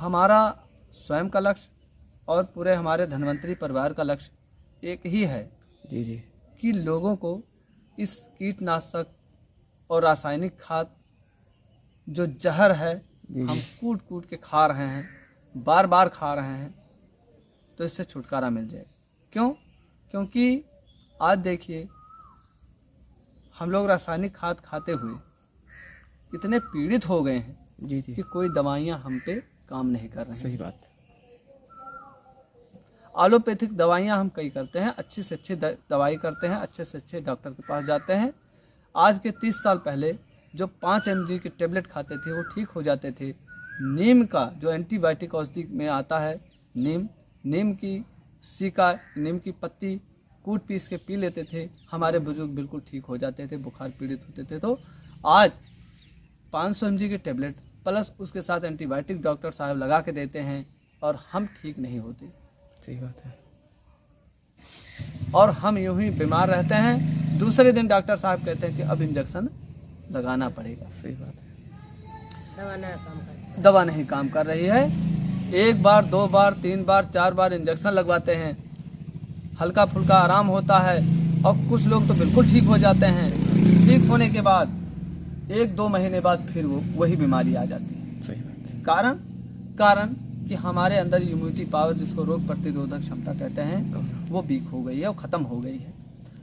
हमारा स्वयं का लक्ष्य और पूरे हमारे धन्वंतरी परिवार का लक्ष्य एक ही है जी जी कि लोगों को इस कीटनाशक और रासायनिक खाद जो जहर है जी हम जी कूट कूट के खा रहे हैं, बार बार खा रहे हैं, तो इससे छुटकारा मिल जाए। क्यों? क्योंकि आज देखिए हम लोग रासायनिक खाद खाते हुए इतने पीड़ित हो गए हैं जी जी कि कोई दवाइयाँ हम पे काम नहीं कर रही सही हैं। बात। एलोपैथिक दवाइयाँ हम कई करते हैं, अच्छी से अच्छी दवाई करते हैं, अच्छे से अच्छे डॉक्टर के पास जाते हैं। आज के 30 साल पहले जो 5 mg की टेबलेट खाते थे वो ठीक हो जाते थे। नीम का जो एंटीबायोटिक औषधि में आता है, नीम की सीका, नीम की पत्ती कूट पीस के पी लेते थे, हमारे बुजुर्ग बिल्कुल ठीक हो जाते थे, बुखार पीड़ित होते थे। तो आज 500 mg की टेबलेट प्लस उसके साथ एंटीबायोटिक डॉक्टर साहब लगा के देते हैं और हम ठीक नहीं होते, सही बात है। और हम यूं ही बीमार रहते हैं। दूसरे दिन डॉक्टर साहब कहते हैं कि अब इंजेक्शन लगाना पड़ेगा। सही बात है। दवा नहीं काम कर रही है। 1 बार 2 बार 3 बार 4 बार इंजेक्शन लगवाते हैं, हल्का फुल्का आराम होता है, और कुछ लोग तो बिल्कुल ठीक हो जाते हैं। ठीक होने के बाद 1-2 महीने बाद फिर वो वही बीमारी आ जाती है। सही बात है। कारण कि हमारे अंदर इम्यूनिटी पावर, जिसको रोग प्रतिरोधक क्षमता कहते हैं, वो वीक हो गई है, वो ख़त्म हो गई है।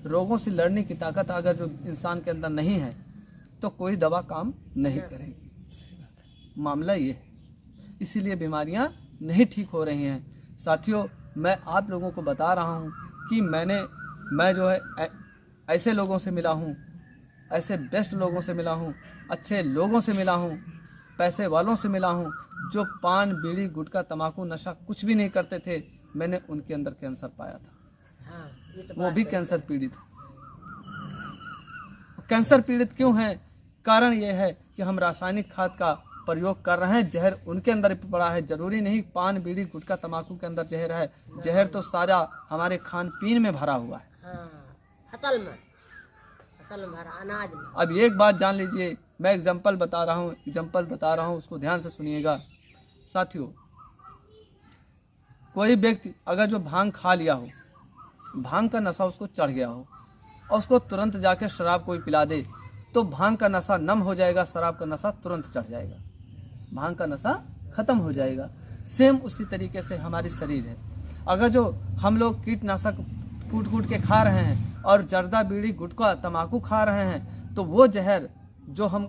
रोगों से लड़ने की ताकत अगर जो इंसान के अंदर नहीं है तो कोई दवा काम नहीं करेगी। मामला ये है, इसीलिए बीमारियां नहीं ठीक हो रही हैं। साथियों, मैं आप लोगों को बता रहा हूं कि मैं जो है ऐसे लोगों से मिला हूं, ऐसे बेस्ट लोगों से मिला हूं, अच्छे लोगों से मिला हूं, पैसे वालों से मिला हूं, जो पान बीड़ी गुटखा तंबाकू नशा कुछ भी नहीं करते थे। मैंने उनके अंदर कैंसर पाया था। वो भी कैंसर पीड़ित है। कैंसर पीड़ित क्यों है? कारण ये है कि हम रासायनिक खाद का प्रयोग कर रहे हैं। जहर उनके अंदर पड़ा है। जरूरी नहीं पान बीड़ी गुटखा तंबाकू के अंदर जहर है, जहर तो सारा हमारे खान पीन में भरा हुआ है। फसल में भरा, अनाज में। अब एक बात जान लीजिए, मैं एग्जाम्पल बता रहा हूँ, उसको ध्यान से सुनिएगा। साथियों, कोई व्यक्ति अगर जो भांग खा लिया हो, भांग का नशा उसको चढ़ गया हो, और उसको तुरंत जाके शराब कोई पिला दे, तो भांग का नशा नम हो जाएगा, शराब का नशा तुरंत चढ़ जाएगा, भांग का नशा खत्म हो जाएगा। सेम उसी तरीके से हमारी शरीर है। अगर जो हम लोग कीटनाशक कूट कूट के खा रहे हैं और जर्दा बीड़ी गुटखा तंबाकू खा रहे हैं, तो वो जहर जो हम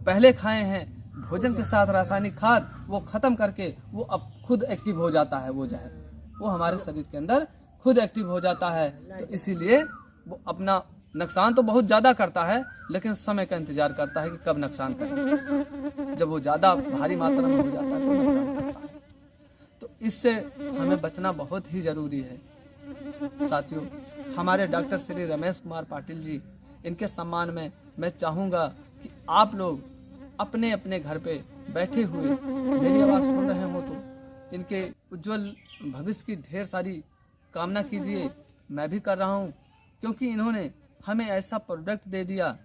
पहले खाए हैं भोजन के साथ रासायनिक खाद, वो खत्म करके वो अब खुद एक्टिव हो जाता है। वो जहर वो हमारे शरीर के अंदर खुद एक्टिव हो जाता है। तो इसीलिए वो अपना नुकसान तो बहुत ज़्यादा करता है, लेकिन समय का इंतजार करता है कि कब नुकसान करे। जब वो ज़्यादा भारी मात्रा में हो जाता है तो नुकसान करता है। तो इससे हमें बचना बहुत ही ज़रूरी है। साथियों, हमारे डॉक्टर श्री रमेश कुमार पाटिल जी, इनके सम्मान में मैं चाहूँगा कि आप लोग अपने अपने घर पे बैठे हुए मेरी आवाज़ सुन रहे हो तो इनके उज्जवल भविष्य की ढेर सारी कामना कीजिए। मैं भी कर रहा हूँ, क्योंकि इन्होंने हमें ऐसा प्रोडक्ट दे दिया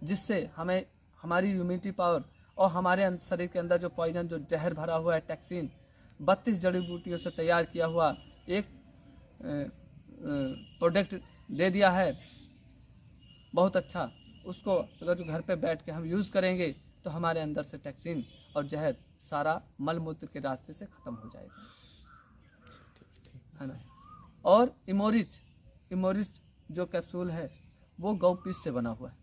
जिससे हमें हमारी इम्यूनिटी पावर और हमारे शरीर के अंदर जो पॉइजन, जो जहर भरा हुआ है टैक्सीन, 32 जड़ी बूटियों से तैयार किया हुआ एक प्रोडक्ट दे दिया है। बहुत अच्छा। उसको अगर जो घर पे बैठ के हम यूज़ करेंगे तो हमारे अंदर से टैक्सीन और जहर सारा मल मूत्र के रास्ते से ख़त्म हो जाएगा, है ना। और इमोरिच जो कैप्सूल है वो गौ पीस से बना हुआ है।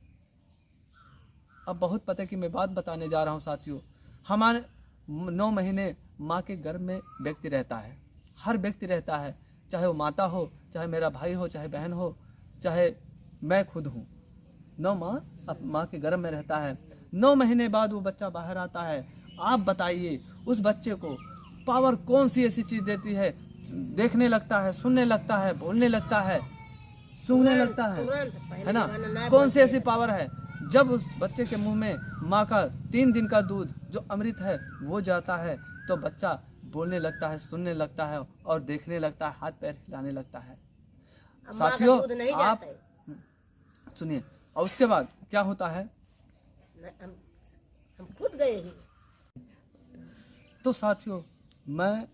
अब बहुत पता कि मैं बात बताने जा रहा हूँ साथियों। हमारे 9 महीने माँ के गर्भ में व्यक्ति रहता है, हर व्यक्ति रहता है, चाहे वो माता हो, चाहे मेरा भाई हो, चाहे बहन हो, चाहे मैं खुद हूँ। 9 माँ के गर्भ में रहता है। 9 महीने बाद वो बच्चा बाहर आता है। आप बताइए उस बच्चे को पावर कौन सी ऐसी चीज़ देती है? देखने लगता है, सुनने लगता है, बोलने लगता है, सूंघने लगता है ना। कौन सी ऐसी पावर है? जब उस बच्चे के मुंह में माँ का 3 दिन का दूध जो अमृत है वो जाता है, तो बच्चा बोलने लगता है, सुनने लगता है और देखने लगता है, हाथ पैर हिलाने लगता है। साथियों, आप सुनिए, और उसके बाद क्या होता है? हम खुद गए ही। तो साथियों, मैं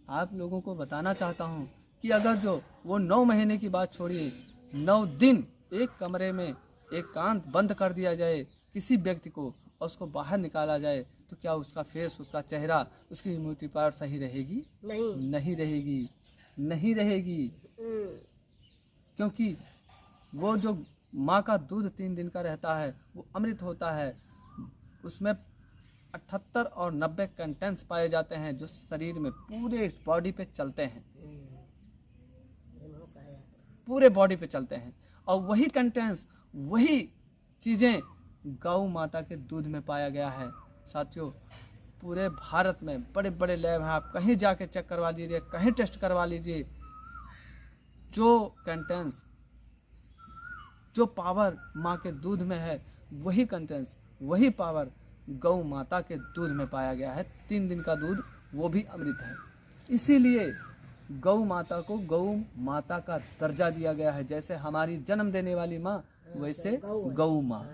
आप लोगों को बताना चाहता हूँ कि अगर जो वो 9 महीने की बात छोड़िए, 9 दिन एक कमरे में एकांत बंद कर दिया जाए किसी व्यक्ति को और उसको बाहर निकाला जाए, तो क्या उसका फेस, उसका चेहरा, उसकी इम्यूनिटी पावर सही रहेगी? नहीं। नहीं रहेगी, नहीं रहेगी। क्योंकि वो जो माँ का दूध 3 दिन का रहता है वो अमृत होता है। उसमें 78 और 90 कंटेंट्स पाए जाते हैं जो शरीर में पूरे इस बॉडी पे चलते हैं, पूरे बॉडी पे चलते हैं। और वही कंटेंट्स, वही चीज़ें गौ माता के दूध में पाया गया है। साथियों, पूरे भारत में बड़े बड़े लैब हैं, आप कहीं जाके चेक करवा लीजिए, कहीं टेस्ट करवा लीजिए। जो कंटेंट्स, जो पावर माँ के दूध में है, वही कंटेंट्स, वही पावर गौ माता के दूध में पाया गया है। 3 दिन का दूध, वो भी अमृत है। इसीलिए गौ माता को गौ माता का दर्जा दिया गया है। जैसे हमारी जन्म देने वाली माँ, वैसे गौ माँ।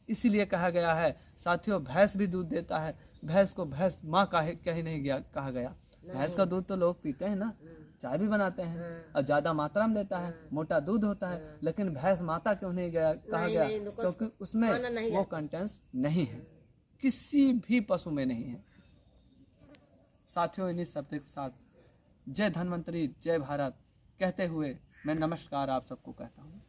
इसीलिए कहा गया है। साथियों, भैंस भी दूध देता है, भैंस को भैंस माँ कहीं नहीं कहा गया। भैंस का दूध तो लोग पीते हैं ना, चाय भी बनाते हैं, और ज़्यादा मात्रा में देता है, मोटा दूध होता है। लेकिन भैंस माता क्यों नहीं कहा गया? क्योंकि उसमें वो कंटेंट्स नहीं है, किसी भी पशु में नहीं है। साथियों, इन्हीं शब्द के साथ जय धन्वंतरी, जय भारत कहते हुए मैं नमस्कार आप सबको कहता हूँ।